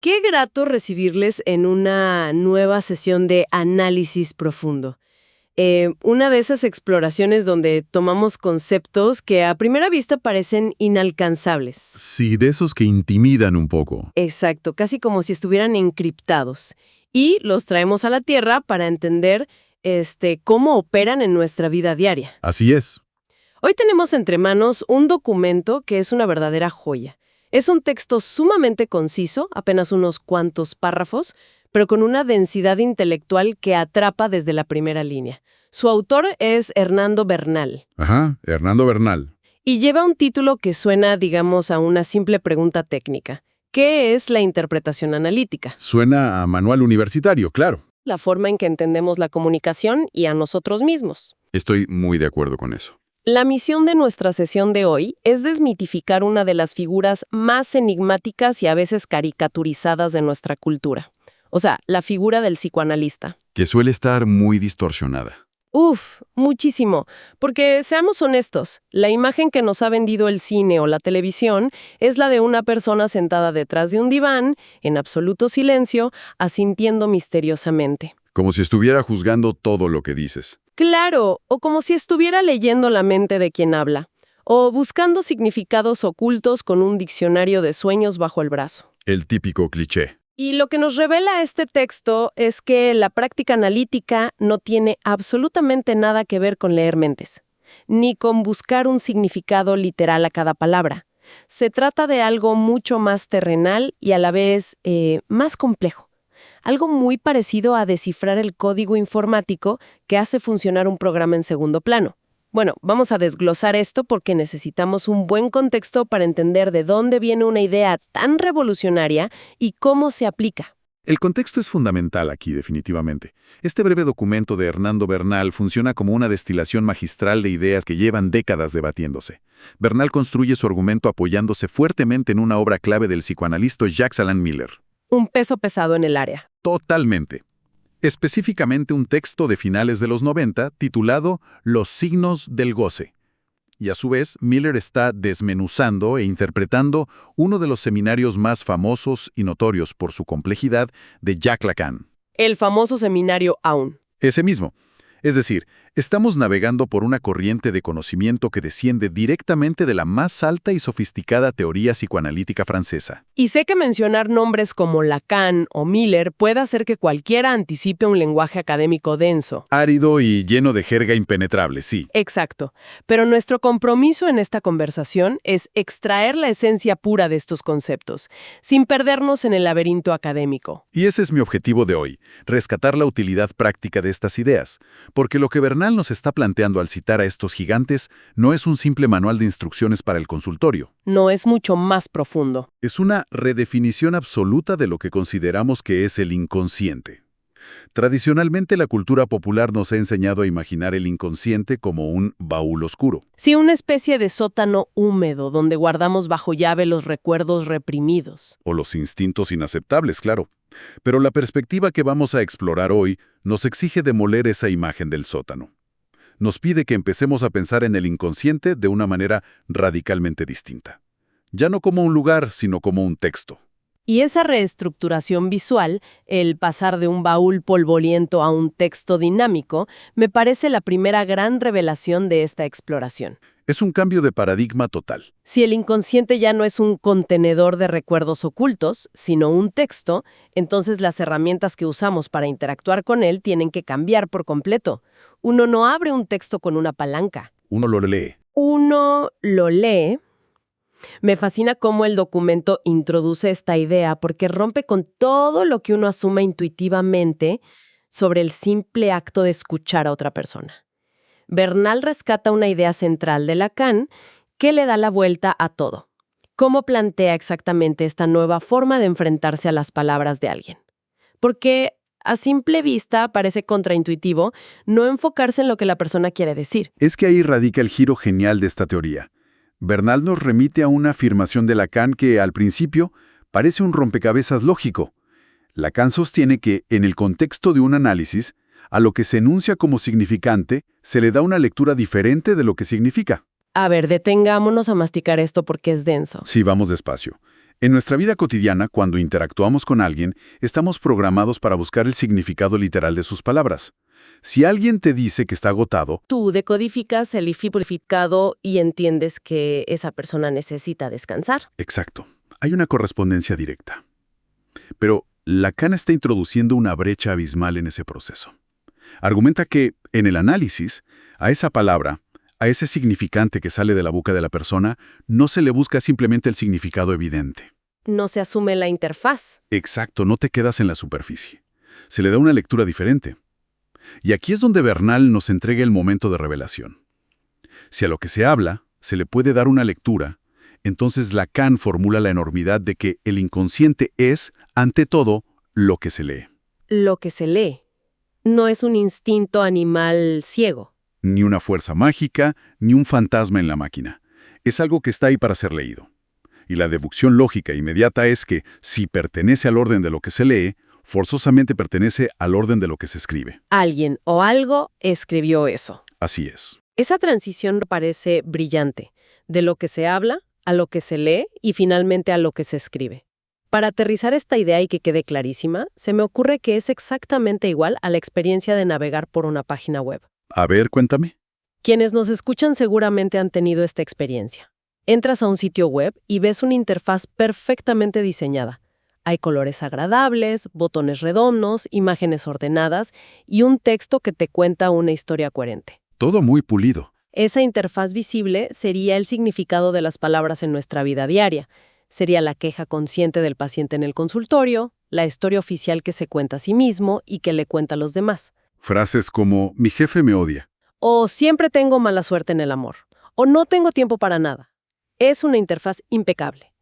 Qué grato recibirles en una nueva sesión de análisis profundo. Una de esas exploraciones donde tomamos conceptos que a primera vista parecen inalcanzables. Sí, de esos que intimidan un poco. Exacto, casi como si estuvieran encriptados. Y los traemos a la Tierra para entender cómo operan en nuestra vida diaria. Así es. Hoy tenemos entre manos un documento que es una verdadera joya. Es un texto sumamente conciso, apenas unos cuantos párrafos, pero con una densidad intelectual que atrapa desde la primera línea. Su autor es Hernando Bernal. Ajá, Hernando Bernal. Y lleva un título que suena, digamos, a una simple pregunta técnica. ¿Qué es la interpretación analítica? Suena a manual universitario, claro. La forma en que entendemos la comunicación y a nosotros mismos. Estoy muy de acuerdo con eso. La misión de nuestra sesión de hoy es desmitificar una de las figuras más enigmáticas y a veces caricaturizadas de nuestra cultura. O sea, la figura del psicoanalista. Que suele estar muy distorsionada. Muchísimo. Porque, seamos honestos, la imagen que nos ha vendido el cine o la televisión es la de una persona sentada detrás de un diván, en absoluto silencio, asintiendo misteriosamente. Como si estuviera juzgando todo lo que dices. Claro, o como si estuviera leyendo la mente de quien habla, o buscando significados ocultos con un diccionario de sueños bajo el brazo. El típico cliché. Y lo que nos revela este texto es que la práctica analítica no tiene absolutamente nada que ver con leer mentes, ni con buscar un significado literal a cada palabra. Se trata de algo mucho más terrenal y a la vez más complejo. Algo muy parecido a descifrar el código informático que hace funcionar un programa en segundo plano. Bueno, vamos a desglosar esto porque necesitamos un buen contexto para entender de dónde viene una idea tan revolucionaria y cómo se aplica. El contexto es fundamental aquí, definitivamente. Este breve documento de Hernando Bernal funciona como una destilación magistral de ideas que llevan décadas debatiéndose. Bernal construye su argumento apoyándose fuertemente en una obra clave del psicoanalista Jacques Alan Miller. Un peso pesado en el área. Totalmente. Específicamente un texto de finales de los 90 titulado Los signos del goce. Y a su vez, Miller está desmenuzando e interpretando uno de los seminarios más famosos y notorios por su complejidad de Jacques Lacan. El famoso seminario Aún. Ese mismo. Es decir, estamos navegando por una corriente de conocimiento que desciende directamente de la más alta y sofisticada teoría psicoanalítica francesa. Y sé que mencionar nombres como Lacan o Miller puede hacer que cualquiera anticipe un lenguaje académico denso. Árido y lleno de jerga impenetrable, sí. Exacto. Pero nuestro compromiso en esta conversación es extraer la esencia pura de estos conceptos, sin perdernos en el laberinto académico. Y ese es mi objetivo de hoy, rescatar la utilidad práctica de estas ideas. Porque lo que Bernal nos está planteando al citar a estos gigantes no es un simple manual de instrucciones para el consultorio. No, es mucho más profundo. Es una redefinición absoluta de lo que consideramos que es el inconsciente. Tradicionalmente, la cultura popular nos ha enseñado a imaginar el inconsciente como un baúl oscuro. Sí, una especie de sótano húmedo donde guardamos bajo llave los recuerdos reprimidos. O los instintos inaceptables, claro. Pero la perspectiva que vamos a explorar hoy nos exige demoler esa imagen del sótano. Nos pide que empecemos a pensar en el inconsciente de una manera radicalmente distinta. Ya no como un lugar, sino como un texto. Y esa reestructuración visual, el pasar de un baúl polvoriento a un texto dinámico, me parece la primera gran revelación de esta exploración. Es un cambio de paradigma total. Si el inconsciente ya no es un contenedor de recuerdos ocultos, sino un texto, entonces las herramientas que usamos para interactuar con él tienen que cambiar por completo. Uno no abre un texto con una palanca. Uno lo lee. Uno lo lee. Me fascina cómo el documento introduce esta idea porque rompe con todo lo que uno asume intuitivamente sobre el simple acto de escuchar a otra persona. Bernal rescata una idea central de Lacan que le da la vuelta a todo. ¿Cómo plantea exactamente esta nueva forma de enfrentarse a las palabras de alguien? Porque a simple vista parece contraintuitivo no enfocarse en lo que la persona quiere decir. Es que ahí radica el giro genial de esta teoría. Bernal nos remite a una afirmación de Lacan que, al principio, parece un rompecabezas lógico. Lacan sostiene que, en el contexto de un análisis, a lo que se enuncia como significante, se le da una lectura diferente de lo que significa. A ver, detengámonos a masticar esto porque es denso. Sí, vamos despacio. En nuestra vida cotidiana, cuando interactuamos con alguien, estamos programados para buscar el significado literal de sus palabras. Si alguien te dice que está agotado, Tú decodificas el significado y entiendes que esa persona necesita descansar. exacto, hay una correspondencia directa. Pero Lacan está introduciendo una brecha abismal en ese proceso. Argumenta que, en el análisis, a esa palabra, a ese significante que sale de la boca de la persona, no se le busca simplemente el significado evidente. No se asume la interfaz. Exacto, no te quedas en la superficie. Se le da una lectura diferente. Y aquí es donde Bernal nos entrega el momento de revelación. Si a lo que se habla se le puede dar una lectura, entonces Lacan formula la enormidad de que el inconsciente es, ante todo, lo que se lee. Lo que se lee no es un instinto animal ciego. Ni una fuerza mágica, ni un fantasma en la máquina. Es algo que está ahí para ser leído. Y la deducción lógica inmediata es que, si pertenece al orden de lo que se lee, forzosamente pertenece al orden de lo que se escribe. Alguien o algo escribió eso. Así es. Esa transición parece brillante, de lo que se habla a lo que se lee y finalmente a lo que se escribe. Para aterrizar esta idea y que quede clarísima, se me ocurre que es exactamente igual a la experiencia de navegar por una página web. A ver, cuéntame. Quienes nos escuchan seguramente han tenido esta experiencia. Entras a un sitio web y ves una interfaz perfectamente diseñada. Hay colores agradables, botones redondos, imágenes ordenadas y un texto que te cuenta una historia coherente. Todo muy pulido. Esa interfaz visible sería el significado de las palabras en nuestra vida diaria. Sería la queja consciente del paciente en el consultorio, la historia oficial que se cuenta a sí mismo y que le cuenta a los demás. Frases como, mi jefe me odia. O siempre tengo mala suerte en el amor. O no tengo tiempo para nada. Es una interfaz impecable.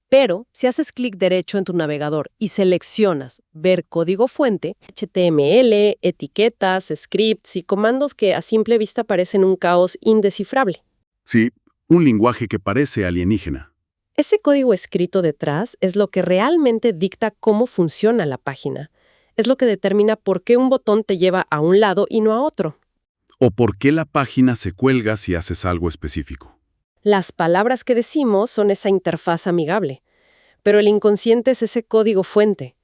Pero si haces clic derecho en tu navegador y seleccionas ver código fuente, HTML, etiquetas, scripts y comandos que a simple vista parecen un caos indescifrable. Sí, un lenguaje que parece alienígena. Ese código escrito detrás es lo que realmente dicta cómo funciona la página. Es lo que determina por qué un botón te lleva a un lado y no a otro. O por qué la página se cuelga si haces algo específico. Las palabras que decimos son esa interfaz amigable, pero el inconsciente es ese código fuente.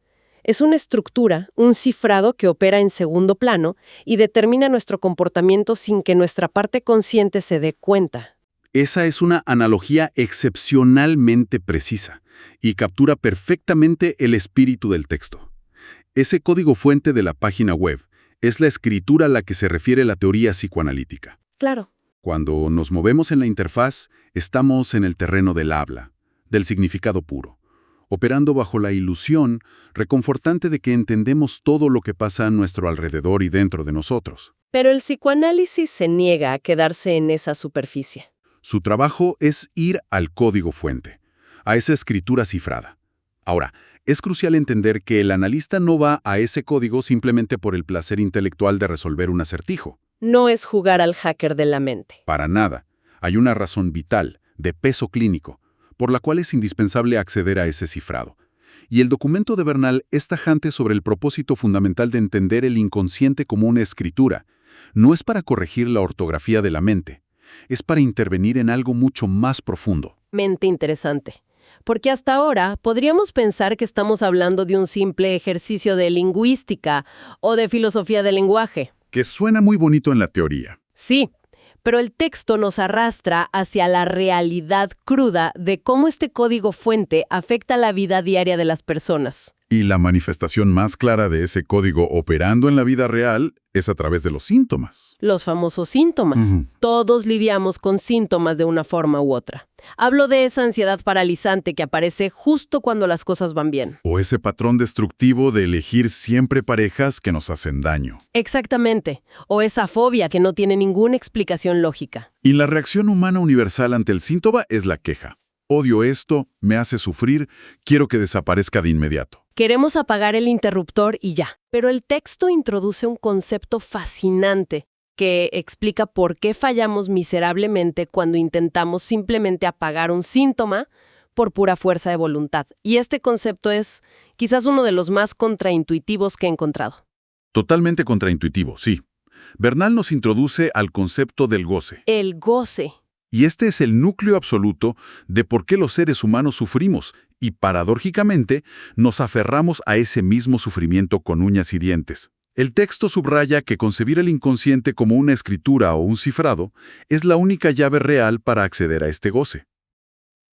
Es una estructura, un cifrado que opera en segundo plano y determina nuestro comportamiento sin que nuestra parte consciente se dé cuenta. Esa es una analogía excepcionalmente precisa y captura perfectamente el espíritu del texto. Ese código fuente de la página web es la escritura a la que se refiere la teoría psicoanalítica. Claro. Cuando nos movemos en la interfaz, estamos en el terreno del habla, del significado puro, operando bajo la ilusión reconfortante de que entendemos todo lo que pasa a nuestro alrededor y dentro de nosotros. Pero el psicoanálisis se niega a quedarse en esa superficie. Su trabajo es ir al código fuente, a esa escritura cifrada. Ahora, es crucial entender que el analista no va a ese código simplemente por el placer intelectual de resolver un acertijo. No es jugar al hacker de la mente. Para nada. Hay una razón vital, de peso clínico, por la cual es indispensable acceder a ese cifrado. Y el documento de Bernal es tajante sobre el propósito fundamental de entender el inconsciente como una escritura. No es para corregir la ortografía de la mente, es para intervenir en algo mucho más profundo. Mente interesante. Porque hasta ahora podríamos pensar que estamos hablando de un simple ejercicio de lingüística o de filosofía del lenguaje. Que suena muy bonito en la teoría. Sí, pero el texto nos arrastra hacia la realidad cruda de cómo este código fuente afecta la vida diaria de las personas. Y la manifestación más clara de ese código operando en la vida real es a través de los síntomas. Los famosos síntomas. Todos lidiamos con síntomas de una forma u otra. Hablo de esa ansiedad paralizante que aparece justo cuando las cosas van bien. O ese patrón destructivo de elegir siempre parejas que nos hacen daño. Exactamente. O esa fobia que no tiene ninguna explicación lógica. Y la reacción humana universal ante el síntoma es la queja. Odio esto, me hace sufrir, quiero que desaparezca de inmediato. Queremos apagar el interruptor y ya. Pero el texto introduce un concepto fascinante que explica por qué fallamos miserablemente cuando intentamos simplemente apagar un síntoma por pura fuerza de voluntad. Y este concepto es quizás uno de los más contraintuitivos que he encontrado. Totalmente contraintuitivo, sí. Bernal nos introduce al concepto del goce. El goce. Y este es el núcleo absoluto de por qué los seres humanos sufrimos y, paradójicamente, nos aferramos a ese mismo sufrimiento con uñas y dientes. El texto subraya que concebir el inconsciente como una escritura o un cifrado es la única llave real para acceder a este goce.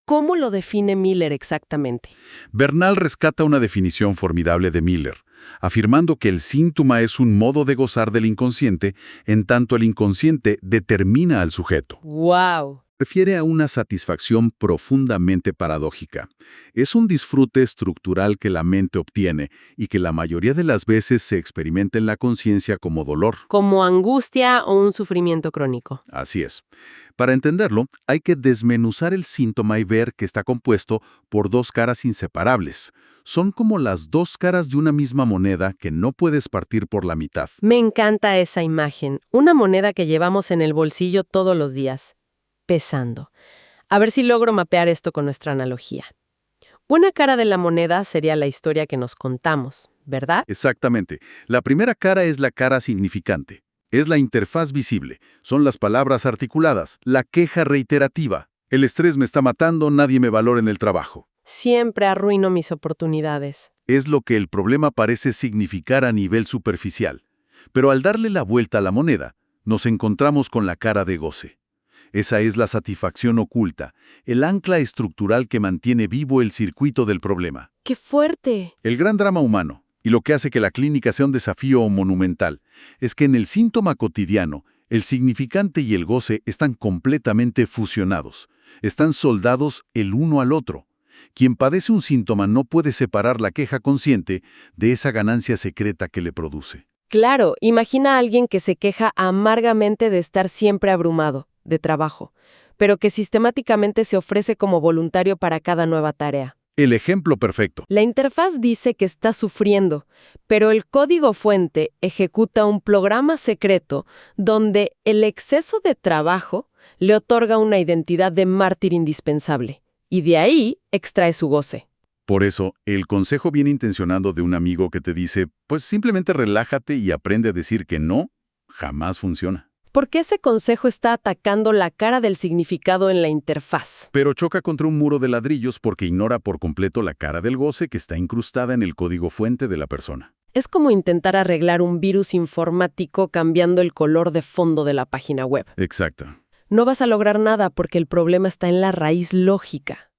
¿Cómo lo define Miller exactamente? Bernal rescata una definición formidable de Miller, afirmando que el síntoma es un modo de gozar del inconsciente, en tanto el inconsciente determina al sujeto. ¡Wow! Refiere a una satisfacción profundamente paradójica. Es un disfrute estructural que la mente obtiene y que la mayoría de las veces se experimenta en la conciencia como dolor. Como angustia o un sufrimiento crónico. Así es. Para entenderlo, hay que desmenuzar el síntoma y ver que está compuesto por dos caras inseparables. Son como las dos caras de una misma moneda que no puedes partir por la mitad. Me encanta esa imagen. Una moneda que llevamos en el bolsillo todos los días. Pesando. A ver si logro mapear esto con nuestra analogía. Una cara de la moneda sería la historia que nos contamos, ¿verdad? Exactamente. La primera cara es la cara significante. Es la interfaz visible. Son las palabras articuladas, la queja reiterativa. El estrés me está matando, nadie me valora en el trabajo. Siempre arruino mis oportunidades. Es lo que el problema parece significar a nivel superficial. Pero al darle la vuelta a la moneda, nos encontramos con la cara de goce. Esa es la satisfacción oculta, el ancla estructural que mantiene vivo el circuito del problema. ¡Qué fuerte! El gran drama humano, y lo que hace que la clínica sea un desafío monumental, es que en el síntoma cotidiano, el significante y el goce están completamente fusionados, están soldados el uno al otro. Quien padece un síntoma no puede separar la queja consciente de esa ganancia secreta que le produce. Claro, imagina a alguien que se queja amargamente de estar siempre abrumado de trabajo, pero que sistemáticamente se ofrece como voluntario para cada nueva tarea. El ejemplo perfecto. La interfaz dice que está sufriendo, pero el código fuente ejecuta un programa secreto donde el exceso de trabajo le otorga una identidad de mártir indispensable, y de ahí extrae su goce. Por eso, el consejo bien intencionado de un amigo que te dice, pues simplemente relájate y aprende a decir que no, jamás funciona. Porque ese consejo está atacando la cara del significado en la interfaz. Pero choca contra un muro de ladrillos porque ignora por completo la cara del goce que está incrustada en el código fuente de la persona. Es como intentar arreglar un virus informático cambiando el color de fondo de la página web. Exacto. No vas a lograr nada porque el problema está en la raíz lógica.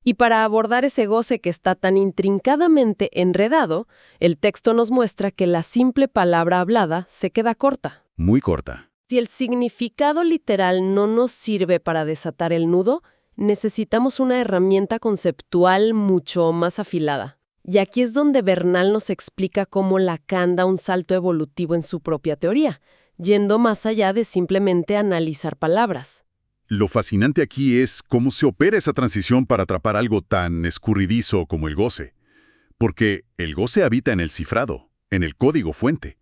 Y para abordar ese goce que está tan intrincadamente enredado, el texto nos muestra que la simple palabra hablada se queda corta. Muy corta. Si el significado literal no nos sirve para desatar el nudo, necesitamos una herramienta conceptual mucho más afilada. Y aquí es donde Bernal nos explica cómo Lacan da un salto evolutivo en su propia teoría, yendo más allá de simplemente analizar palabras. Lo fascinante aquí es cómo se opera esa transición para atrapar algo tan escurridizo como el goce. Porque el goce habita en el cifrado, en el código fuente.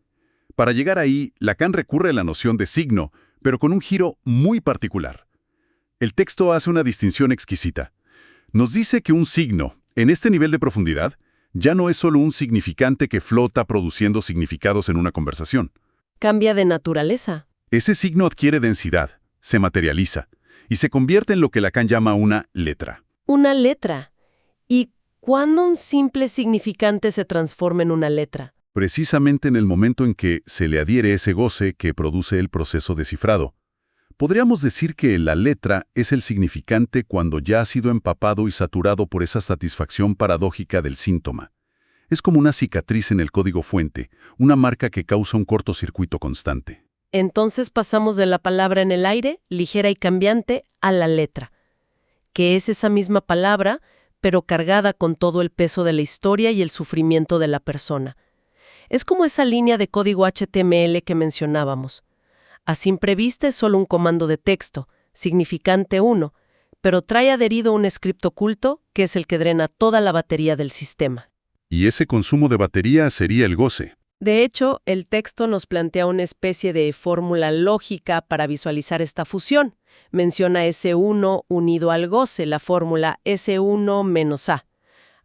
Para llegar ahí, Lacan recurre a la noción de signo, pero con un giro muy particular. El texto hace una distinción exquisita. Nos dice que un signo, en este nivel de profundidad, ya no es solo un significante que flota produciendo significados en una conversación. Cambia de naturaleza. Ese signo adquiere densidad, se materializa, y se convierte en lo que Lacan llama una letra. Una letra. ¿Y cuándo un simple significante se transforma en una letra? Precisamente en el momento en que se le adhiere ese goce que produce el proceso de cifrado. Podríamos decir que la letra es el significante cuando ya ha sido empapado y saturado por esa satisfacción paradójica del síntoma. Es como una cicatriz en el código fuente, una marca que causa un cortocircuito constante. Entonces pasamos de la palabra en el aire, ligera y cambiante, a la letra, que es esa misma palabra, pero cargada con todo el peso de la historia y el sufrimiento de la persona. Es como esa línea de código HTML que mencionábamos. A simple vista es solo un comando de texto, significante 1, pero trae adherido un script oculto que es el que drena toda la batería del sistema. Y ese consumo de batería sería el goce. De hecho, el texto nos plantea una especie de fórmula lógica para visualizar esta fusión. Menciona S1 unido al goce, la fórmula S1 menos A.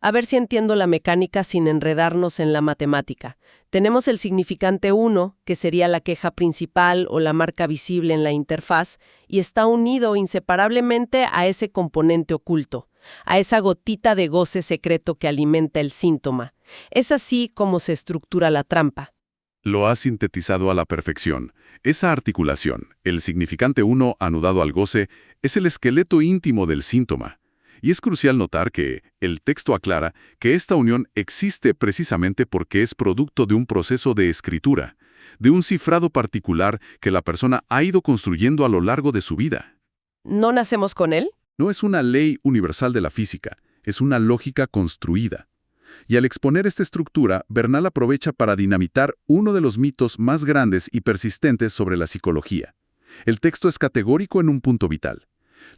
A ver si entiendo la mecánica sin enredarnos en la matemática. Tenemos el significante 1, que sería la queja principal o la marca visible en la interfaz, y está unido inseparablemente a ese componente oculto, a esa gotita de goce secreto que alimenta el síntoma. Es así como se estructura la trampa. Lo has sintetizado a la perfección. Esa articulación, el significante 1 anudado al goce, es el esqueleto íntimo del síntoma. Y es crucial notar que el texto aclara que esta unión existe precisamente porque es producto de un proceso de escritura, de un cifrado particular que la persona ha ido construyendo a lo largo de su vida. ¿No nacemos con él? No es una ley universal de la física, es una lógica construida. Y al exponer esta estructura, Bernal aprovecha para dinamitar uno de los mitos más grandes y persistentes sobre la psicología. El texto es categórico en un punto vital.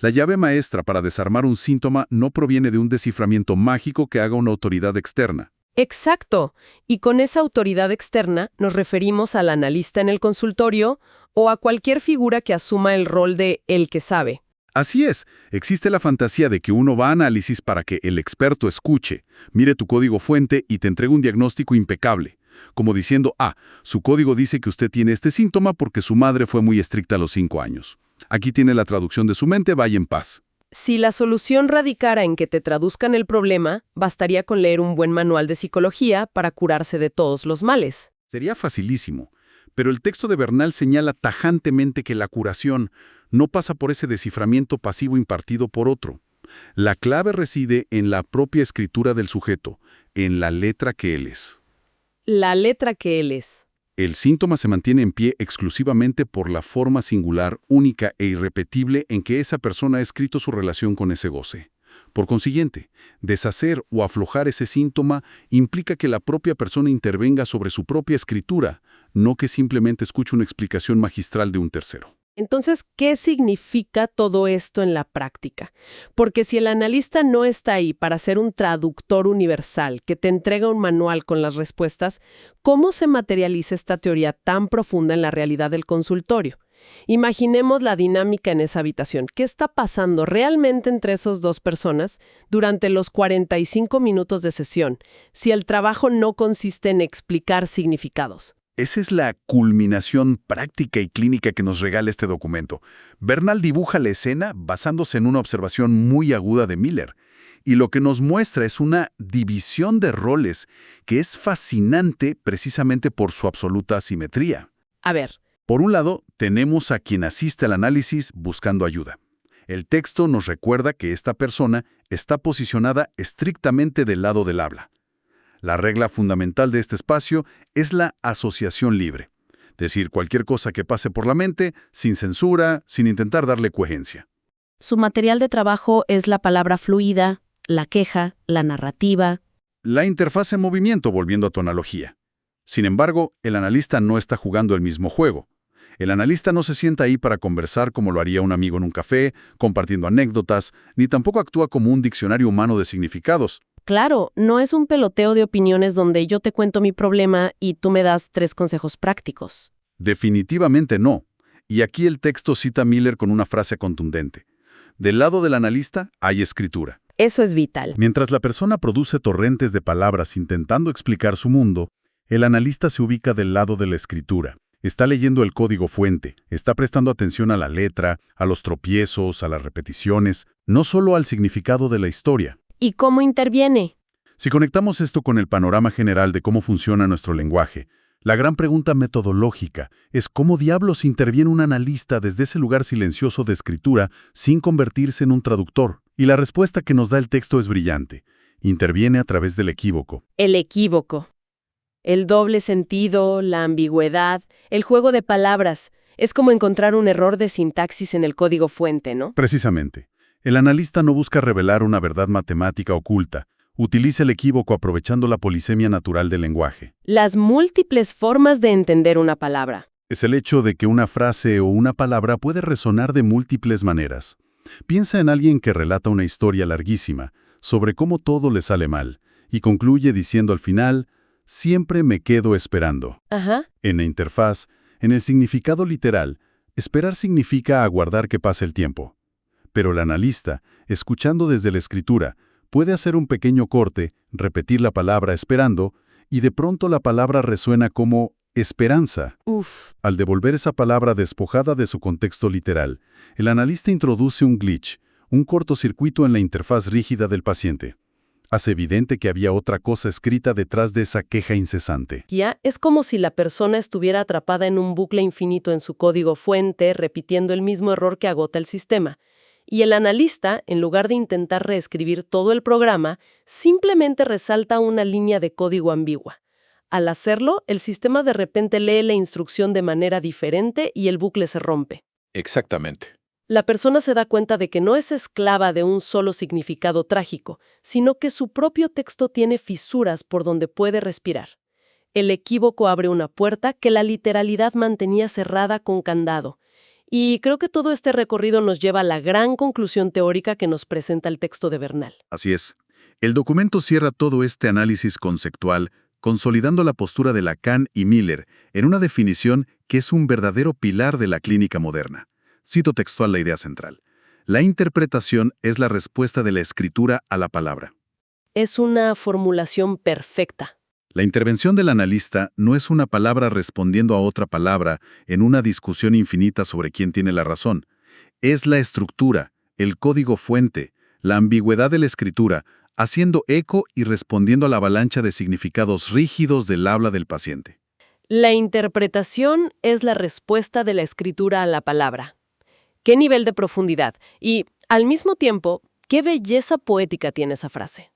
La llave maestra para desarmar un síntoma no proviene de un desciframiento mágico que haga una autoridad externa. Exacto. Y con esa autoridad externa nos referimos al analista en el consultorio o a cualquier figura que asuma el rol de el que sabe. Así es, existe la fantasía de que uno va a análisis para que el experto escuche, mire tu código fuente y te entregue un diagnóstico impecable, como diciendo, su código dice que usted tiene este síntoma porque su madre fue muy estricta a los 5 años. Aquí tiene la traducción de su mente, vaya en paz. Si la solución radicara en que te traduzcan el problema, bastaría con leer un buen manual de psicología para curarse de todos los males. Sería facilísimo, pero el texto de Bernal señala tajantemente que la curación no pasa por ese desciframiento pasivo impartido por otro. La clave reside en la propia escritura del sujeto, en la letra que él es. La letra que él es. El síntoma se mantiene en pie exclusivamente por la forma singular, única e irrepetible en que esa persona ha escrito su relación con ese goce. Por consiguiente, deshacer o aflojar ese síntoma implica que la propia persona intervenga sobre su propia escritura, no que simplemente escuche una explicación magistral de un tercero. Entonces, ¿qué significa todo esto en la práctica? Porque si el analista no está ahí para ser un traductor universal que te entrega un manual con las respuestas, ¿cómo se materializa esta teoría tan profunda en la realidad del consultorio? Imaginemos la dinámica en esa habitación. ¿Qué está pasando realmente entre esas dos personas durante los 45 minutos de sesión, si el trabajo no consiste en explicar significados? Esa es la culminación práctica y clínica que nos regala este documento. Bernal dibuja la escena basándose en una observación muy aguda de Miller, y lo que nos muestra es una división de roles que es fascinante precisamente por su absoluta asimetría. A ver. Por un lado, tenemos a quien asiste al análisis buscando ayuda. El texto nos recuerda que esta persona está posicionada estrictamente del lado del habla. La regla fundamental de este espacio es la asociación libre. Decir cualquier cosa que pase por la mente, sin censura, sin intentar darle coherencia. Su material de trabajo es la palabra fluida, la queja, la narrativa. La interfaz en movimiento, volviendo a tu analogía. Sin embargo, el analista no está jugando el mismo juego. El analista no se sienta ahí para conversar como lo haría un amigo en un café, compartiendo anécdotas, ni tampoco actúa como un diccionario humano de significados. Claro, no es un peloteo de opiniones donde yo te cuento mi problema y tú me das 3 consejos prácticos. Definitivamente no. Y aquí el texto cita a Miller con una frase contundente. Del lado del analista hay escritura. Eso es vital. Mientras la persona produce torrentes de palabras intentando explicar su mundo, el analista se ubica del lado de la escritura. Está leyendo el código fuente, está prestando atención a la letra, a los tropiezos, a las repeticiones, no solo al significado de la historia. ¿Y cómo interviene? Si conectamos esto con el panorama general de cómo funciona nuestro lenguaje, la gran pregunta metodológica es cómo diablos interviene un analista desde ese lugar silencioso de escritura sin convertirse en un traductor. Y la respuesta que nos da el texto es brillante. Interviene a través del equívoco. El equívoco. El doble sentido, la ambigüedad, el juego de palabras. Es como encontrar un error de sintaxis en el código fuente, ¿no? Precisamente. El analista no busca revelar una verdad matemática oculta. Utiliza el equívoco aprovechando la polisemia natural del lenguaje. Las múltiples formas de entender una palabra. Es el hecho de que una frase o una palabra puede resonar de múltiples maneras. Piensa en alguien que relata una historia larguísima sobre cómo todo le sale mal y concluye diciendo al final, siempre me quedo esperando. Ajá. En la interfaz, en el significado literal, esperar significa aguardar que pase el tiempo. Pero el analista, escuchando desde la escritura, Puede hacer un pequeño corte, repetir la palabra esperando, y de pronto la palabra resuena como esperanza. Uf. Al devolver esa palabra despojada de su contexto literal, el analista introduce un glitch, un cortocircuito en la interfaz rígida del paciente. Hace evidente que había otra cosa escrita detrás de esa queja incesante. Ya es como si la persona estuviera atrapada en un bucle infinito en su código fuente, repitiendo el mismo error que agota el sistema. Y el analista, en lugar de intentar reescribir todo el programa, simplemente resalta una línea de código ambigua. Al hacerlo, el sistema de repente lee la instrucción de manera diferente y el bucle se rompe. Exactamente. La persona se da cuenta de que no es esclava de un solo significado trágico, sino que su propio texto tiene fisuras por donde puede respirar. El equívoco abre una puerta que la literalidad mantenía cerrada con candado. Y creo que todo este recorrido nos lleva a la gran conclusión teórica que nos presenta el texto de Bernal. Así es. El documento cierra todo este análisis conceptual, consolidando la postura de Lacan y Miller en una definición que es un verdadero pilar de la clínica moderna. Cito textual la idea central. La interpretación es la respuesta de la escritura a la palabra. Es una formulación perfecta. La intervención del analista no es una palabra respondiendo a otra palabra en una discusión infinita sobre quién tiene la razón. Es la estructura, el código fuente, la ambigüedad de la escritura, haciendo eco y respondiendo a la avalancha de significados rígidos del habla del paciente. La interpretación es la respuesta de la escritura a la palabra. ¿Qué nivel de profundidad? Y, al mismo tiempo, ¿qué belleza poética tiene esa frase?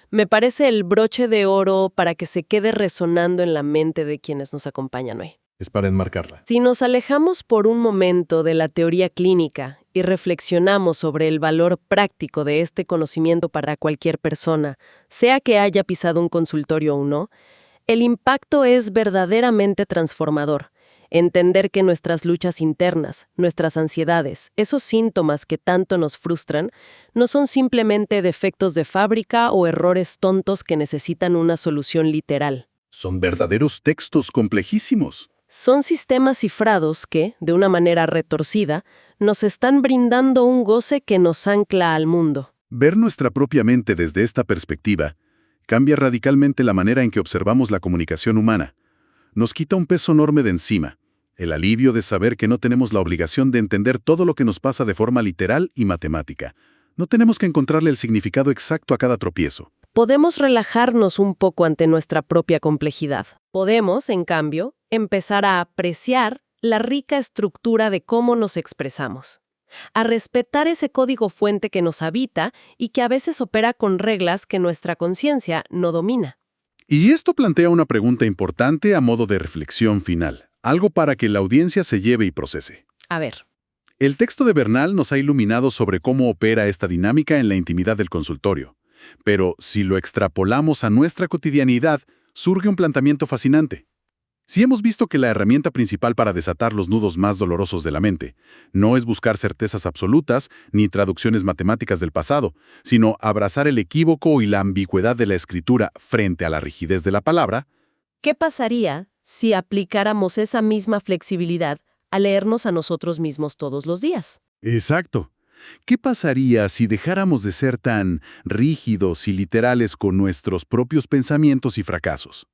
Me parece el broche de oro para que se quede resonando en la mente de quienes nos acompañan hoy. Es para enmarcarla. Si nos alejamos por un momento de la teoría clínica y reflexionamos sobre el valor práctico de este conocimiento para cualquier persona, sea que haya pisado un consultorio o no, el impacto es verdaderamente transformador. Entender que nuestras luchas internas, nuestras ansiedades, esos síntomas que tanto nos frustran, no son simplemente defectos de fábrica o errores tontos que necesitan una solución literal. Son verdaderos textos complejísimos. Son sistemas cifrados que, de una manera retorcida, nos están brindando un goce que nos ancla al mundo. Ver nuestra propia mente desde esta perspectiva cambia radicalmente la manera en que observamos la comunicación humana. Nos quita un peso enorme de encima, el alivio de saber que no tenemos la obligación de entender todo lo que nos pasa de forma literal y matemática. No tenemos que encontrarle el significado exacto a cada tropiezo. Podemos relajarnos un poco ante nuestra propia complejidad. Podemos, en cambio, empezar a apreciar la rica estructura de cómo nos expresamos, a respetar ese código fuente que nos habita y que a veces opera con reglas que nuestra conciencia no domina. Y esto plantea una pregunta importante a modo de reflexión final, algo para que la audiencia se lleve y procese. A ver. El texto de Bernal nos ha iluminado sobre cómo opera esta dinámica en la intimidad del consultorio. Pero si lo extrapolamos a nuestra cotidianidad, surge un planteamiento fascinante. Si hemos visto que la herramienta principal para desatar los nudos más dolorosos de la mente no es buscar certezas absolutas ni traducciones matemáticas del pasado, sino abrazar el equívoco y la ambigüedad de la escritura frente a la rigidez de la palabra, ¿qué pasaría si aplicáramos esa misma flexibilidad a leernos a nosotros mismos todos los días? Exacto. ¿Qué pasaría si dejáramos de ser tan rígidos y literales con nuestros propios pensamientos y fracasos?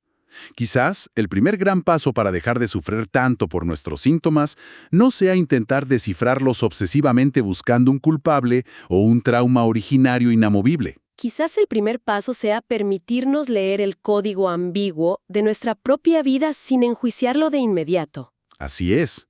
Quizás el primer gran paso para dejar de sufrir tanto por nuestros síntomas no sea intentar descifrarlos obsesivamente buscando un culpable o un trauma originario inamovible. Quizás el primer paso sea permitirnos leer el código ambiguo de nuestra propia vida sin enjuiciarlo de inmediato. Así es.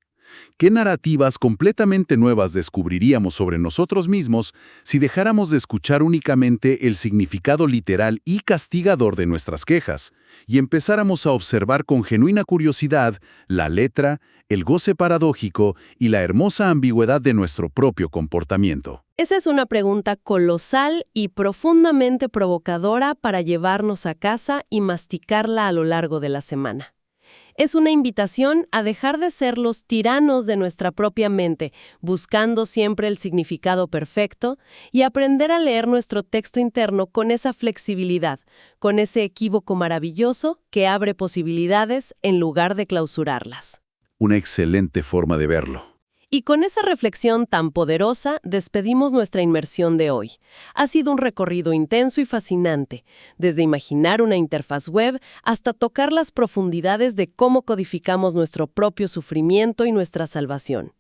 ¿Qué narrativas completamente nuevas descubriríamos sobre nosotros mismos si dejáramos de escuchar únicamente el significado literal y castigador de nuestras quejas y empezáramos a observar con genuina curiosidad la letra, el goce paradójico y la hermosa ambigüedad de nuestro propio comportamiento? Esa es una pregunta colosal y profundamente provocadora para llevarnos a casa y masticarla a lo largo de la semana. Es una invitación a dejar de ser los tiranos de nuestra propia mente, buscando siempre el significado perfecto, y aprender a leer nuestro texto interno con esa flexibilidad, con ese equívoco maravilloso que abre posibilidades en lugar de clausurarlas. Una excelente forma de verlo. Y con esa reflexión tan poderosa, despedimos nuestra inmersión de hoy. Ha sido un recorrido intenso y fascinante, desde imaginar una interfaz web hasta tocar las profundidades de cómo codificamos nuestro propio sufrimiento y nuestra salvación.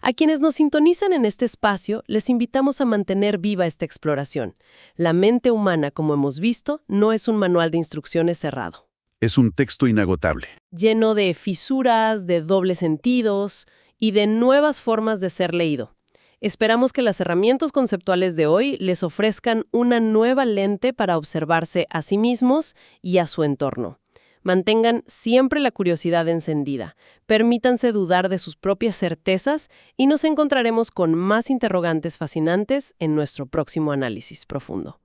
A quienes nos sintonizan en este espacio, les invitamos a mantener viva esta exploración. La mente humana, como hemos visto, no es un manual de instrucciones cerrado. Es un texto inagotable. Lleno de fisuras, de dobles sentidos y de nuevas formas de ser leído. Esperamos que las herramientas conceptuales de hoy les ofrezcan una nueva lente para observarse a sí mismos y a su entorno. Mantengan siempre la curiosidad encendida, permítanse dudar de sus propias certezas y nos encontraremos con más interrogantes fascinantes en nuestro próximo análisis profundo.